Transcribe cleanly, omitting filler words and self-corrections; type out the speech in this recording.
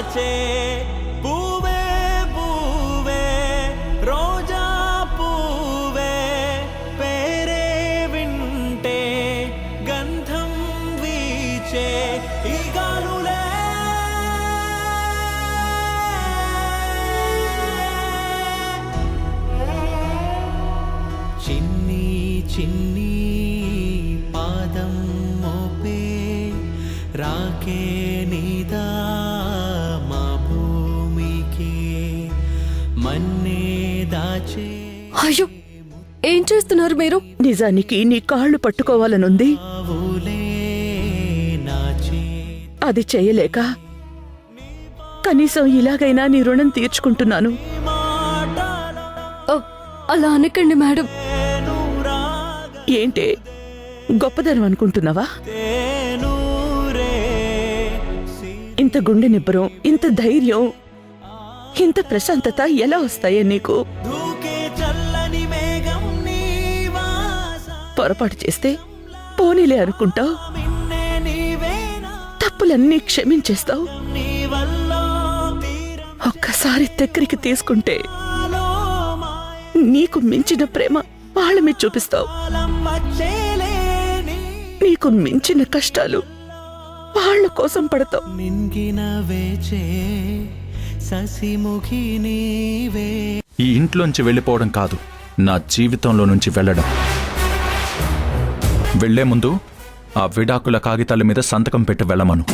దాచే పూవే పూవే రోజా పూవే పేరే వింటే గంధం వీచే ఈ గాలులే చిన్ని చిన్ని పాదం మోపే రాకే నీదా మా భూమికి మన్నే దాచే. అయ్యో, ఏం చేస్తున్నారు మీరు? నిజానికి నీ కాళ్ళు పట్టుకోవాలనుంది, అది చేయలేక కనీసం ఇలాగైనా నీ రుణం తీర్చుకుంటున్నాను. ఓ, అలా అనకండి మేడం. ఏంటే గొప్పదనం అనుకుంటున్నావా? ఇంత గుండె నిబ్బరం, ఇంత ధైర్యం, ఇంత ప్రశాంతత ఎలా వస్తాయే నీకు? పొరపాటు చేస్తే పోనీలే అనుకుంటావు, తప్పులన్నీ క్షమించేస్తావు. ఒక్కసారి దగ్గరికి తీసుకుంటే నీకు మించిన ప్రేమ వాళ్ళ మీద చూపిస్తావు, నీకు మించిన కష్టాలు వాళ్ళ కోసం పడతావు. ఈ ఇంట్లోంచి వెళ్ళిపోవడం కాదు, నా జీవితంలో నుంచి వెళ్ళడం. వెళ్లే ముందు ఆ విడాకుల కాగితాల మీద సంతకం పెట్టి వెళ్ళమను.